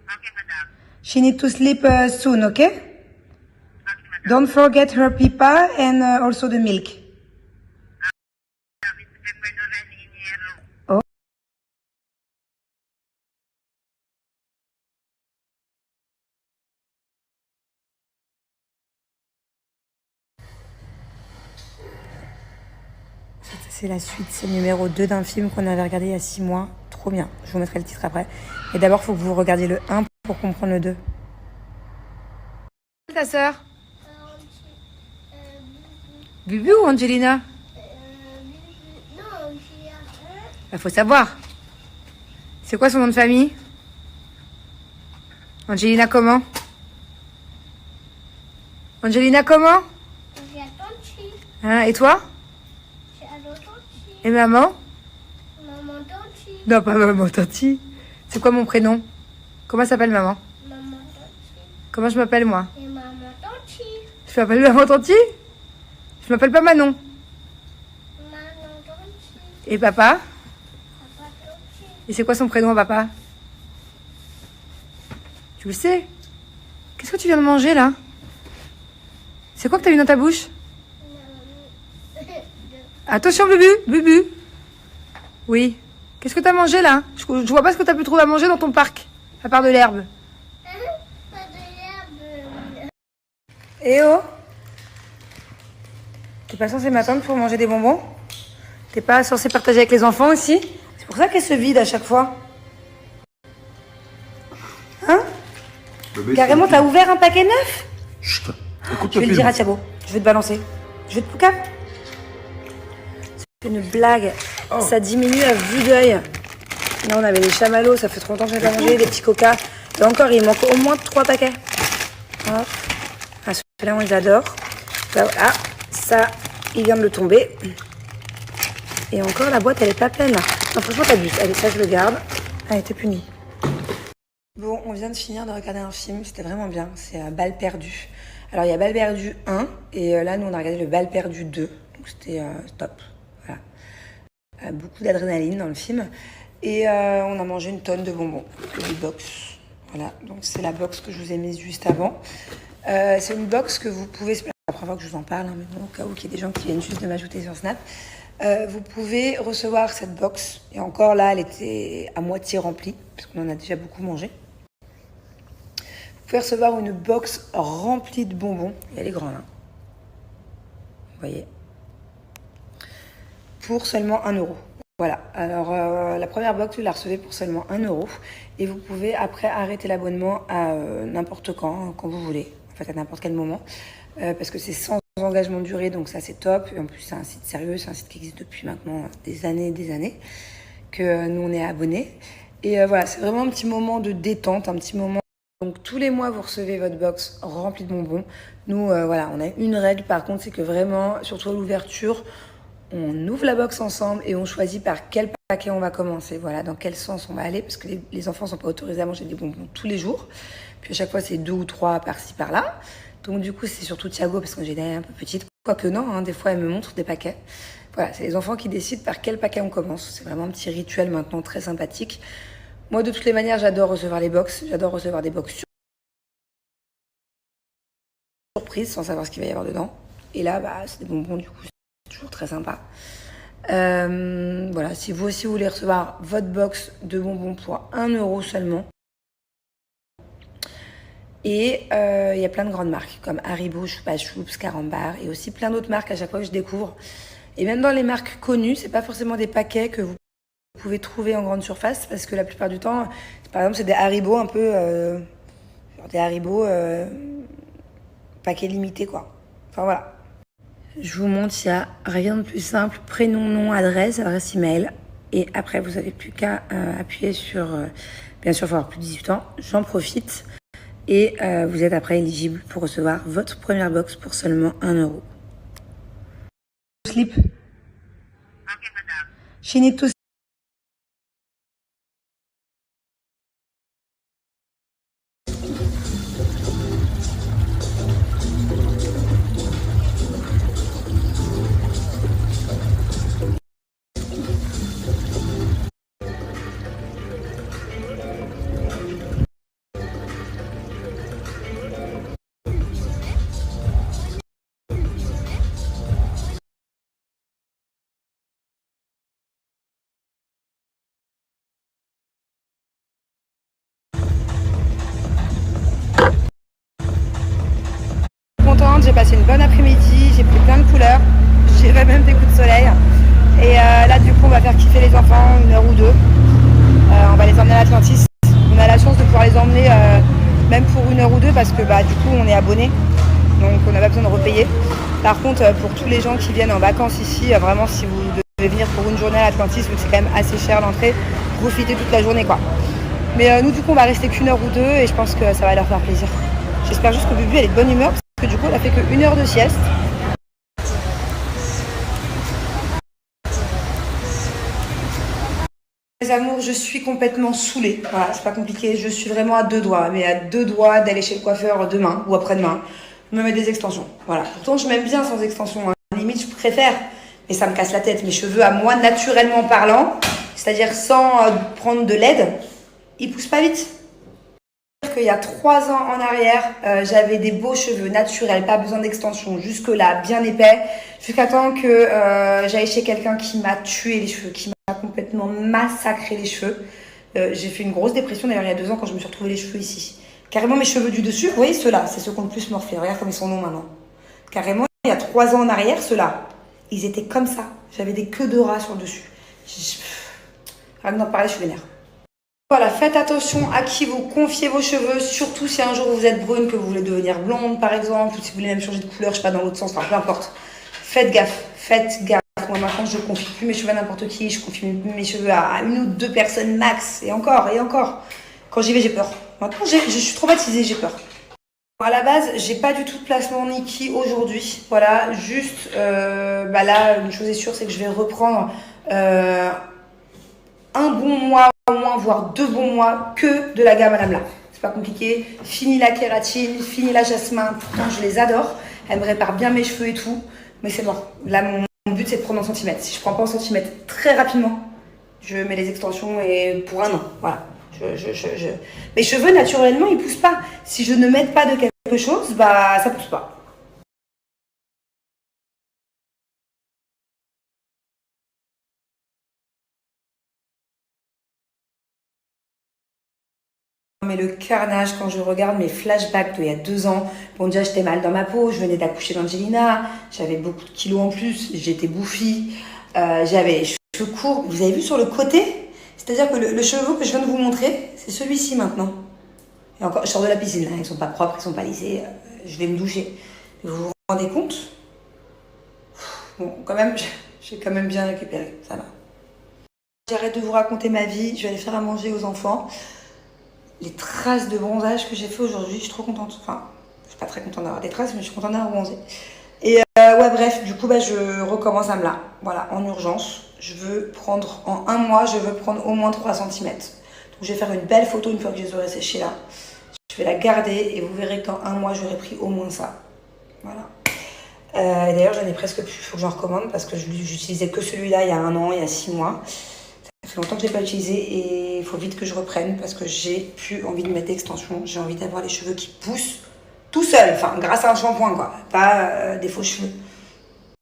Okay, madam. She need to sleep soon, okay? Okay, madam. Don't forget her pipa and also the milk. It's prepared already in your room. Oh. C'est la suite, c'est le numéro 2 d'un film qu'on avait regardé il y a 6 mois. Trop bien, je vous mettrai le titre après. Mais d'abord, il faut que vous regardiez le 1 pour comprendre le 2. Ta sœur Bubu ou Angelina? Il faut savoir. C'est quoi son nom de famille? Angelina comment? Angelina comment? Hein, et toi? Et maman? Maman Tanti. Non, pas maman, Tanti. C'est quoi mon prénom? Comment s'appelle maman? Maman Tanti. Comment je m'appelle moi? Et Maman Tanti. Je m'appelle maman Tanti? Je m'appelle pas Manon. Maman Tanti. Et papa? Papa Tanti. Et c'est quoi son prénom, papa? Tu le sais? Qu'est-ce que tu viens de manger là? C'est quoi que t'as eu dans ta bouche? Attention, Bubu, Bubu. Oui. Qu'est-ce que t'as mangé là? Je vois pas ce que t'as pu trouver à manger dans ton parc, à part de l'herbe. Pas de l'herbe. Eh oh! T'es pas censé m'attendre pour manger des bonbons? T'es pas censé partager avec les enfants aussi? C'est pour ça qu'elle se vide à chaque fois. Hein? Carrément, t'as ouvert un paquet neuf? Chut, écoute Je vais le dire à Thiago. Je vais te balancer. Je vais te poucave. C'est une blague. Ça diminue à vue d'œil. Là, on avait les chamallows. Ça fait trop longtemps que j'ai pas mangé. Des petits coca. Et encore, il manque au moins 3 paquets. Hop. Ah, celui-là, on les adore. Ah, ça, il vient de le tomber. Et encore, la boîte, elle est pas pleine. Non, franchement, t'abuses. Allez, ça, je le garde. Allez, t'es punie. Bon, on vient de finir de regarder un film. C'était vraiment bien. C'est Balle perdue. Alors, il y a Balle perdue 1. Et là, nous, on a regardé le Balle perdue 2. Donc, c'était top. Voilà. Beaucoup d'adrénaline dans le film. Et on a mangé une tonne de bonbons. Des box. Voilà. Donc, c'est la box que je vous ai mise juste avant. C'est une box que vous pouvez... C'est la première fois que je vous en parle, hein, mais bon, au cas où il y a des gens qui viennent juste de m'ajouter sur Snap. Vous pouvez recevoir cette box. Et encore là, elle était à moitié remplie, parce qu'on en a déjà beaucoup mangé. Vous pouvez recevoir une box remplie de bonbons. Et elle est grande, hein. Vous voyez. Pour seulement 1 €. Voilà. Alors, la première box, vous la recevez pour seulement 1 €. Et vous pouvez après arrêter l'abonnement à n'importe quand vous voulez. En fait, à n'importe quel moment. Parce que c'est sans engagement de durée, donc ça c'est top. Et en plus, c'est un site sérieux, c'est un site qui existe depuis maintenant des années que nous on est abonnés. Et voilà, c'est vraiment un petit moment de détente, un petit moment. Donc tous les mois, vous recevez votre box remplie de bonbons. Nous, voilà, on a une règle par contre, c'est que vraiment, surtout à l'ouverture, on ouvre la box ensemble et on choisit par quel paquet on va commencer. Voilà, dans quel sens on va aller, parce que les enfants sont pas autorisés à manger des bonbons tous les jours. Puis à chaque fois, c'est 2 ou 3 par-ci, par-là. Donc du coup, c'est surtout Thiago, parce que j'ai un peu petite. Quoique non, hein, des fois, elle me montre des paquets. Voilà, c'est les enfants qui décident par quel paquet on commence. C'est vraiment un petit rituel maintenant très sympathique. Moi, de toutes les manières, j'adore recevoir les box. J'adore recevoir des box surprises, sans savoir ce qu'il va y avoir dedans. Et là, bah, c'est des bonbons, du coup, c'est toujours très sympa. Voilà, si vous aussi voulez recevoir votre box de bonbons pour 1 € seulement. Et il y a plein de grandes marques comme Haribo, Chupa Chups, Carambar et aussi plein d'autres marques à chaque fois que je découvre. Et même dans les marques connues, c'est pas forcément des paquets que vous pouvez trouver en grande surface parce que la plupart du temps, par exemple, c'est des Haribo un peu... genre des Haribo paquets limités, quoi. Enfin, voilà. Je vous montre, il n'y a rien de plus simple. Prénom, nom, adresse email. Et après, vous n'avez plus qu'à appuyer sur... bien sûr, il faut avoir plus de 18 ans. J'en profite. Et vous êtes après éligible pour recevoir votre première box pour seulement 1 €. Sleep. Okay, madam. She need to passé une bonne après-midi, j'ai pris plein de couleurs, j'ai même des coups de soleil. Et là du coup on va faire kiffer les enfants 1 heure ou 2. On va les emmener à l'Atlantis. On a la chance de pouvoir les emmener même pour 1 heure ou 2 parce que du coup on est abonné. Donc on n'a pas besoin de repayer. Par contre pour tous les gens qui viennent en vacances ici, vraiment si vous devez venir pour une journée à l'Atlantis, vu que c'est quand même assez cher l'entrée, profitez toute la journée quoi. Mais nous du coup on va rester qu'1 heure ou 2 et je pense que ça va leur faire plaisir. J'espère juste que Bubu elle est de bonne humeur parce que du coup elle a fait que 1 heure de sieste. Les amours, je suis complètement saoulée. Voilà, c'est pas compliqué. Je suis vraiment à 2 doigts. Mais à 2 doigts d'aller chez le coiffeur demain ou après-demain. Me mettre des extensions. Voilà. Pourtant, je m'aime bien sans extensions. Hein. Limite, je préfère. Mais ça me casse la tête. Mes cheveux, à moi, naturellement parlant, c'est-à-dire sans prendre de l'aide, ils poussent pas vite. Il y a 3 ans en arrière, j'avais des beaux cheveux naturels, pas besoin d'extension, jusque-là, bien épais, jusqu'à temps que j'aille chez quelqu'un qui m'a tué les cheveux, qui m'a complètement massacré les cheveux. J'ai fait une grosse dépression d'ailleurs il y a 2 ans quand je me suis retrouvée les cheveux ici. Carrément mes cheveux du dessus, vous voyez ceux-là, c'est ceux qui ont le plus morflé, regarde comme ils sont longs maintenant. Carrément, il y a 3 ans en arrière, ceux-là, ils étaient comme ça, j'avais des queues de rats sur le dessus. Rien d'en parler, je suis vénère. Voilà, faites attention à qui vous confiez vos cheveux, surtout si un jour vous êtes brune, que vous voulez devenir blonde par exemple, ou si vous voulez même changer de couleur, je sais pas, dans l'autre sens, enfin peu importe. Faites gaffe, faites gaffe. Moi maintenant je confie plus mes cheveux à n'importe qui, je confie mes cheveux à 1 ou 2 personnes max, et encore, et encore. Quand j'y vais j'ai peur. Maintenant je suis traumatisée, j'ai peur. À la base, j'ai pas du tout de placement Niki aujourd'hui, voilà, juste, là, une chose est sûre, c'est que je vais reprendre un bon mois au moins, voire 2 bons mois que de la gamme Madame La. C'est pas compliqué. Fini la kératine, fini la jasmin. Pourtant, je les adore. Elle me répare bien mes cheveux et tout. Mais c'est mort. Là, mon but, c'est de prendre en centimètres. Si je prends pas en centimètres très rapidement, je mets les extensions et pour 1 an. Voilà. Mes cheveux, naturellement, ils poussent pas. Si je ne m'aide pas de quelque chose, ça pousse pas. Mais le carnage quand je regarde mes flashbacks d'il y a 2 ans. Bon, déjà j'étais mal dans ma peau, je venais d'accoucher d'Angelina, j'avais beaucoup de kilos en plus, j'étais bouffie, j'avais les cheveux courts. Vous avez vu sur le côté? C'est-à-dire que le cheveu que je viens de vous montrer, c'est celui-ci maintenant. Et encore, je sors de la piscine, hein, ils sont pas propres, ils sont pas lissés, je vais me doucher. Mais vous vous rendez compte? Bon, quand même, j'ai quand même bien récupéré, ça va. J'arrête de vous raconter ma vie, je vais aller faire à manger aux enfants. Les traces de bronzage que j'ai fait aujourd'hui, je suis trop contente. Enfin, je suis pas très contente d'avoir des traces, mais je suis contente d'avoir bronzé. Et ouais, bref, du coup, je recommence à me là. Voilà, en urgence. Je veux prendre, en 1 mois, je veux prendre au moins 3 cm. Donc, je vais faire une belle photo une fois que je les aurai séchés là. Je vais la garder et vous verrez que dans 1 mois, j'aurai pris au moins ça. Voilà. D'ailleurs, j'en ai presque plus. Il faut que j'en recommande parce que j'utilisais que celui-là il y a 1 an, il y a 6 mois. Ça fait longtemps que je ne l'ai pas utilisé et il faut vite que je reprenne parce que j'ai plus envie de mettre d'extension. J'ai envie d'avoir les cheveux qui poussent tout seuls, enfin grâce à un shampoing quoi, pas des faux cheveux.